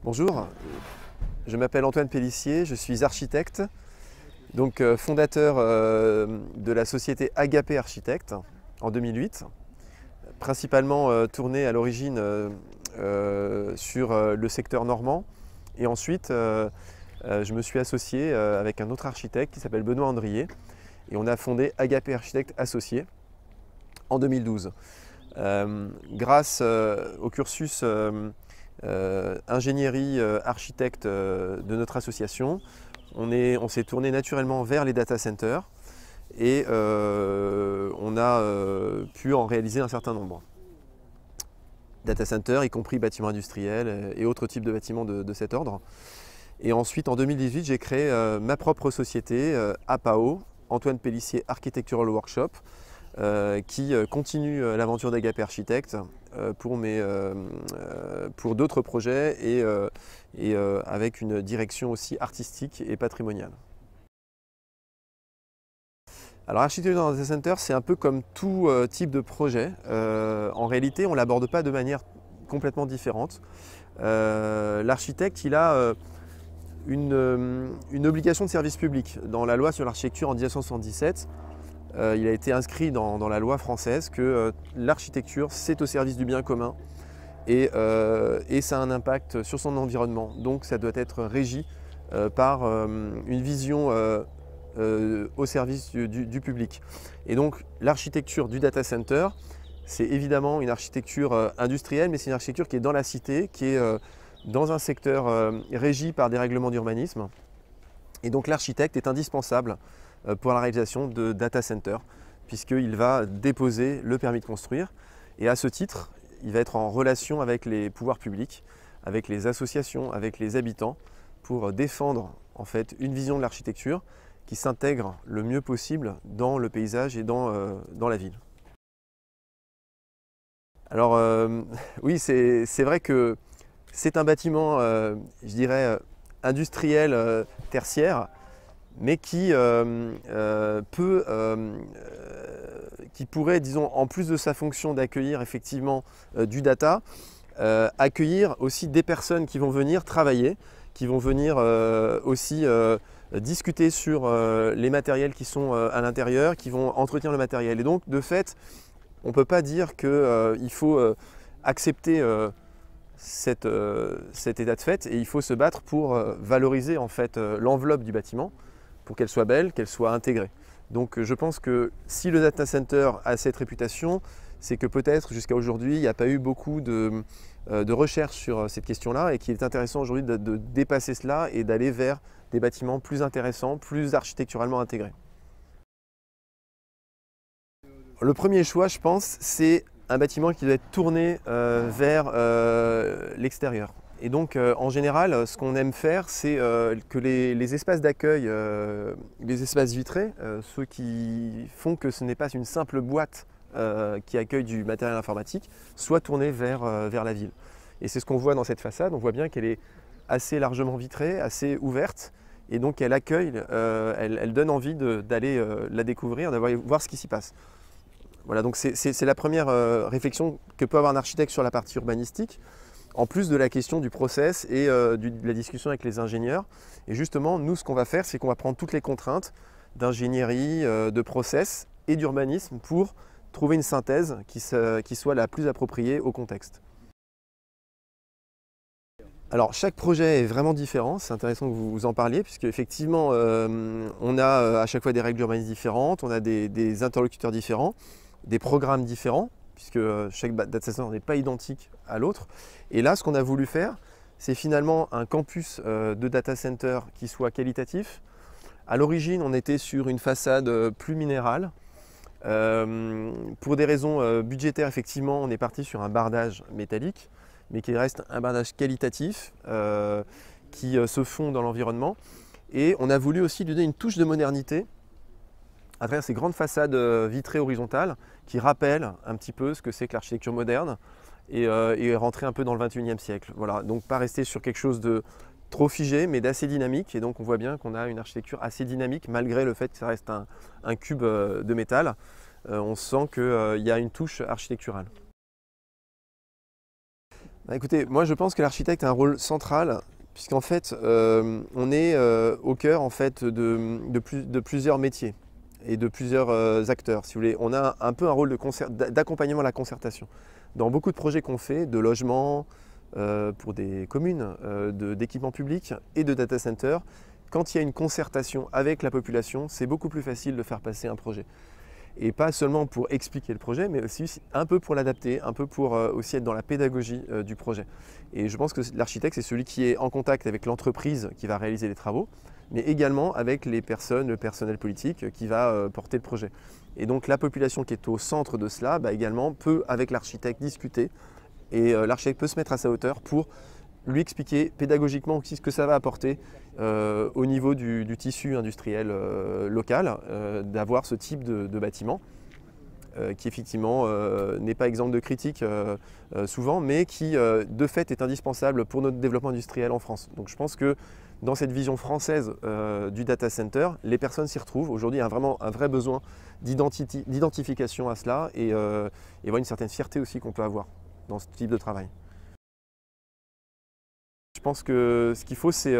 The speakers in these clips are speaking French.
Bonjour, je m'appelle Antoine Pellissier, je suis architecte, donc fondateur de la société Agapé Architecte en 2008, principalement tourné à l'origine sur le secteur normand. Et ensuite, je me suis associé avec un autre architecte qui s'appelle Benoît Andrier et on a fondé Agapé Architecte Associés en 2012. Grâce au cursus ingénierie architecte de notre association, on s'est tourné naturellement vers les data centers et on a pu en réaliser un certain nombre. Data centers, y compris bâtiments industriels et autres types de bâtiments de cet ordre. Et ensuite, en 2018, j'ai créé ma propre société, APAO, Antoine Pellissier Architectural Workshop, qui continue l'aventure d'Agapé Architecte pour d'autres projets et avec une direction aussi artistique et patrimoniale. Alors l'architecture dans un data center, c'est un peu comme tout type de projet. En réalité, on ne l'aborde pas de manière complètement différente. L'architecte, il a une obligation de service public. Dans la loi sur l'architecture en 1977, il a été inscrit dans la loi française que l'architecture, c'est au service du bien commun et ça a un impact sur son environnement. Donc ça doit être régi par une vision au service du public. Et donc l'architecture du data center, c'est évidemment une architecture industrielle, mais c'est une architecture qui est dans la cité, qui est dans un secteur régi par des règlements d'urbanisme. Et donc l'architecte est indispensable pour la réalisation de data centers, puisqu'il va déposer le permis de construire. Et à ce titre, il va être en relation avec les pouvoirs publics, avec les associations, avec les habitants, pour défendre en fait une vision de l'architecture qui s'intègre le mieux possible dans le paysage et dans la ville. Alors oui, c'est vrai que c'est un bâtiment, je dirais, industriel tertiaire, mais qui pourrait, disons, en plus de sa fonction d'accueillir effectivement du data, accueillir aussi des personnes qui vont venir travailler, qui vont venir aussi discuter sur les matériels qui sont à l'intérieur, qui vont entretenir le matériel. Et donc, de fait, on ne peut pas dire qu'il faut accepter cet état de fait et il faut se battre pour valoriser en fait l'enveloppe du bâtiment pour qu'elle soit belle, qu'elle soit intégrée. Donc je pense que si le data center a cette réputation, c'est que peut-être jusqu'à aujourd'hui, il n'y a pas eu beaucoup de recherche sur cette question-là et qu'il est intéressant aujourd'hui de dépasser cela et d'aller vers des bâtiments plus intéressants, plus architecturalement intégrés. Le premier choix, je pense, c'est un bâtiment qui doit être tourné vers l'extérieur. Et donc, en général, ce qu'on aime faire, c'est que les espaces d'accueil, les espaces vitrés, ceux qui font que ce n'est pas une simple boîte qui accueille du matériel informatique, soient tournés vers la ville. Et c'est ce qu'on voit dans cette façade. On voit bien qu'elle est assez largement vitrée, assez ouverte, et donc elle accueille, elle donne envie d'aller la découvrir, d'aller voir ce qui s'y passe. Voilà, donc c'est la première réflexion que peut avoir un architecte sur la partie urbanistique, en plus de la question du process et de la discussion avec les ingénieurs. Et justement, nous, ce qu'on va faire, c'est qu'on va prendre toutes les contraintes d'ingénierie, de process et d'urbanisme pour trouver une synthèse qui soit la plus appropriée au contexte. Alors, chaque projet est vraiment différent, c'est intéressant que vous en parliez, puisque effectivement, on a à chaque fois des règles d'urbanisme différentes, on a des interlocuteurs différents, des programmes différents, puisque chaque data center n'est pas identique à l'autre. Et là, ce qu'on a voulu faire, c'est finalement un campus de data center qui soit qualitatif. À l'origine, on était sur une façade plus minérale. Pour des raisons budgétaires, effectivement, on est parti sur un bardage métallique, mais qui reste un bardage qualitatif qui se fond dans l'environnement. Et on a voulu aussi lui donner une touche de modernité à travers ces grandes façades vitrées horizontales qui rappellent un petit peu ce que c'est que l'architecture moderne et rentrer un peu dans le 21e siècle. Voilà, donc pas rester sur quelque chose de trop figé mais d'assez dynamique, et donc on voit bien qu'on a une architecture assez dynamique malgré le fait que ça reste un cube de métal. On sent qu'il y a une touche architecturale. Bah, écoutez, moi je pense que l'architecte a un rôle central, puisqu'en fait, on est au cœur en fait, de plusieurs métiers et de plusieurs acteurs, si vous voulez. On a un peu un rôle d'accompagnement à la concertation. Dans beaucoup de projets qu'on fait, de logement, pour des communes, d'équipements publics et de data centers, quand il y a une concertation avec la population, c'est beaucoup plus facile de faire passer un projet. Et pas seulement pour expliquer le projet, mais aussi un peu pour l'adapter, un peu pour aussi être dans la pédagogie du projet. Et je pense que l'architecte, c'est celui qui est en contact avec l'entreprise qui va réaliser les travaux, mais également avec les personnes, le personnel politique qui va porter le projet. Et donc la population qui est au centre de cela, également peut avec l'architecte discuter, et l'architecte peut se mettre à sa hauteur pour lui expliquer pédagogiquement aussi ce que ça va apporter au niveau du tissu industriel local, d'avoir ce type de bâtiment qui effectivement n'est pas exempt de critiques souvent, mais qui de fait est indispensable pour notre développement industriel en France. Donc je pense que dans cette vision française du data center, les personnes s'y retrouvent. Aujourd'hui, il y a vraiment un vrai besoin d'identification à cela et voilà une certaine fierté aussi qu'on peut avoir dans ce type de travail. Je pense que ce qu'il faut, c'est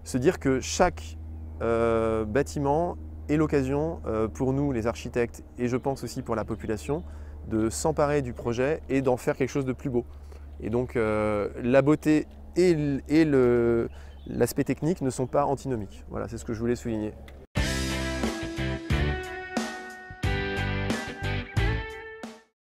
se dire que chaque bâtiment est l'occasion pour nous, les architectes, et je pense aussi pour la population, de s'emparer du projet et d'en faire quelque chose de plus beau. Et donc la beauté et l'aspect technique ne sont pas antinomiques. Voilà, c'est ce que je voulais souligner.